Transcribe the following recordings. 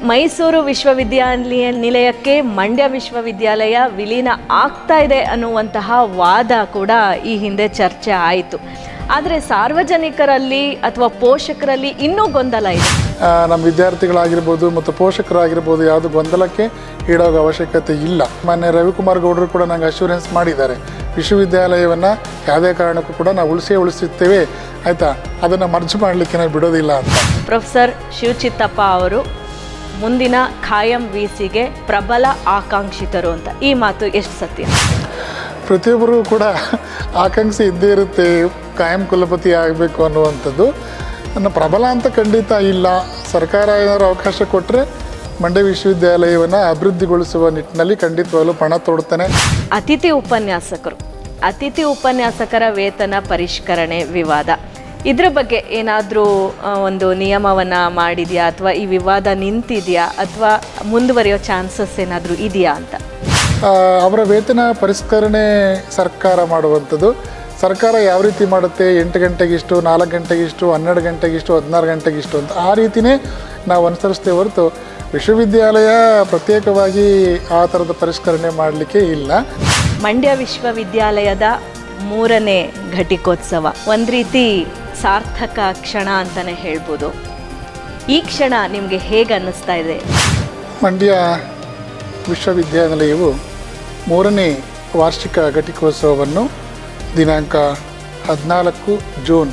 ಮೈಸೂರು ವಿಶ್ವವಿದ್ಯಾನಿಲಯಕ್ಕೆ ಮಂಡ್ಯ ವಿಶ್ವವಿದ್ಯಾಲಯ ವಿಲೀನ ಆಗ್ತಾ ಇದೆ ಅನ್ನುವಂತಹ ವಾದ ಕೂಡ ಈ ಹಿಂದೆ ಚರ್ಚೆ ಆಯಿತು. ಆದರೆ ಸಾರ್ವಜನಿಕರಲ್ಲಿ ಅಥವಾ ಪೋಷಕರಲ್ಲಿ ಇನ್ನೂ ಗೊಂದಲ ಇದೆ. ನಮ್ಮ ವಿದ್ಯಾರ್ಥಿಗಳಾಗಿರ್ಬೋದು ಮತ್ತು ಪೋಷಕರಾಗಿರ್ಬೋದು ಯಾವುದು ಗೊಂದಲಕ್ಕೆ ಈಡಾಗೋ ಅವಶ್ಯಕತೆ ಇಲ್ಲ. ಮಾನ್ಯ ರವಿಕುಮಾರ್ ಗೌಡರು ಕೂಡ ನಂಗೆ ಅಶ್ಯೂರೆನ್ಸ್ ಮಾಡಿದ್ದಾರೆ, ವಿಶ್ವವಿದ್ಯಾಲಯವನ್ನು ಯಾವುದೇ ಕಾರಣಕ್ಕೂ ಕೂಡ ನಾವು ಉಳಿಸುತ್ತೇವೆ, ಆಯಿತಾ, ಅದನ್ನು ಮರ್ಜ್ ಮಾಡಲಿಕ್ಕೆ ನಾವು ಬಿಡೋದಿಲ್ಲ ಅಂತ. ಪ್ರೊಫೆಸರ್ ಶಿವಚಿತ್ತಪ್ಪ ಅವರು ಮುಂದಿನ ಖಾಯಂ ವಿಸಿಗೆ ಪ್ರಬಲ ಆಕಾಂಕ್ಷಿತರು ಅಂತ, ಈ ಮಾತು ಎಷ್ಟು ಸತ್ಯ? ಪ್ರತಿಯೊಬ್ಬರೂ ಕೂಡ ಆಕಾಂಕ್ಷೆ ಇದ್ದೇ ಇರುತ್ತೆ, ಕಾಯಂ ಕುಲಪತಿ ಆಗಬೇಕು ಅನ್ನುವಂಥದ್ದು. ನನ್ನ ಪ್ರಬಲ ಅಂತ ಖಂಡಿತ ಇಲ್ಲ. ಸರ್ಕಾರ ಏನಾದರೂ ಅವಕಾಶ ಕೊಟ್ಟರೆ ಮಂಡ್ಯ ವಿಶ್ವವಿದ್ಯಾಲಯವನ್ನು ಅಭಿವೃದ್ಧಿಗೊಳಿಸುವ ನಿಟ್ಟಿನಲ್ಲಿ ಖಂಡಿತವಾಗಲೂ ಪಣ ತೊಡುತ್ತಾನೆ. ಅತಿಥಿ ಉಪನ್ಯಾಸಕರ ವೇತನ ಪರಿಷ್ಕರಣೆ ವಿವಾದ, ಇದ್ರ ಬಗ್ಗೆ ಏನಾದರೂ ಒಂದು ನಿಯಮವನ್ನು ಮಾಡಿದೆಯಾ ಅಥವಾ ಈ ವಿವಾದ ನಿಂತಿದೆಯಾ ಅಥವಾ ಮುಂದುವರಿಯೋ ಚಾನ್ಸಸ್ ಏನಾದರೂ ಇದೆಯಾ ಅಂತ? ಅವರ ವೇತನ ಪರಿಷ್ಕರಣೆ ಸರ್ಕಾರ ಮಾಡುವಂಥದ್ದು. ಸರ್ಕಾರ ಯಾವ ರೀತಿ ಮಾಡುತ್ತೆ, 8 ಗಂಟೆಗಿಷ್ಟು, 4 ಗಂಟೆಗಿಷ್ಟು, 12 ಗಂಟೆಗಿಷ್ಟು, 16 ಗಂಟೆಗಿಷ್ಟು ಅಂತ ಆ ರೀತಿಯೇ ನಾವು ಅನುಸರಿಸ್ತೇವೆ ಹೊರತು ವಿಶ್ವವಿದ್ಯಾಲಯ ಪ್ರತ್ಯೇಕವಾಗಿ ಆ ಥರದ ಪರಿಷ್ಕರಣೆ ಮಾಡಲಿಕ್ಕೆ ಇಲ್ಲ. ಮಂಡ್ಯ ವಿಶ್ವವಿದ್ಯಾಲಯದ 3ನೇ ಘಟಿಕೋತ್ಸವ ಒಂದು ರೀತಿ ಸಾರ್ಥಕ ಕ್ಷಣ ಅಂತಲೇ ಹೇಳ್ಬೋದು. ಈ ಕ್ಷಣ ನಿಮಗೆ ಹೇಗೆ ಅನ್ನಿಸ್ತಾ ಇದೆ? ಮಂಡ್ಯ ವಿಶ್ವವಿದ್ಯಾನಿಲಯವು 3ನೇ ವಾರ್ಷಿಕ ಘಟಿಕೋತ್ಸವವನ್ನು ದಿನಾಂಕ 14 ಜೂನ್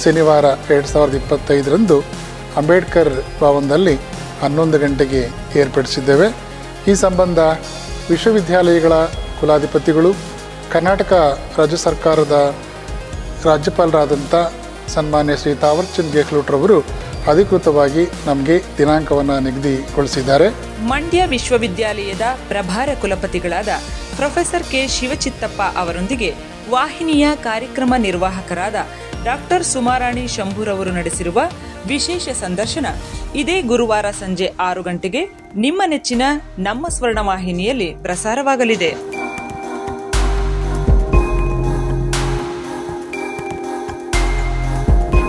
ಶನಿವಾರ 2025ರಂದು ಅಂಬೇಡ್ಕರ್ ಭವನದಲ್ಲಿ 11 ಗಂಟೆಗೆ ಏರ್ಪಡಿಸಿದ್ದೇವೆ. ಈ ಸಂಬಂಧ ವಿಶ್ವವಿದ್ಯಾಲಯಗಳ ಕುಲಾಧಿಪತಿಗಳು, ಕರ್ನಾಟಕ ರಾಜ್ಯ ಸರ್ಕಾರದ ರಾಜ್ಯಪಾಲರಾದಂಥ ಸನ್ಮಾನ್ಯ ಶ್ರೀ ತಾವರ್ಚಂದ್ ಗೆಹ್ಲೋಟ್ರವರು ಅಧಿಕೃತವಾಗಿ ನಮಗೆ ದಿನಾಂಕವನ್ನು ನಿಗದಿಗೊಳಿಸಿದ್ದಾರೆ. ಮಂಡ್ಯ ವಿಶ್ವವಿದ್ಯಾಲಯದ ಪ್ರಭಾರ ಕುಲಪತಿಗಳಾದ ಪ್ರೊಫೆಸರ್ ಕೆ ಶಿವಚಿತ್ತಪ್ಪ ಅವರೊಂದಿಗೆ ವಾಹಿನಿಯ ಕಾರ್ಯಕ್ರಮ ನಿರ್ವಾಹಕರಾದ ಡಾಕ್ಟರ್ ಸುಮಾರಾಣಿ ಶಂಭೂರವರು ನಡೆಸಿರುವ ವಿಶೇಷ ಸಂದರ್ಶನ ಇದೇ ಗುರುವಾರ ಸಂಜೆ 6 ಗಂಟೆಗೆ ನಿಮ್ಮ ನೆಚ್ಚಿನ ನಮ್ಮ ಸ್ವರ್ಣ ವಾಹಿನಿಯಲ್ಲಿ ಪ್ರಸಾರವಾಗಲಿದೆ.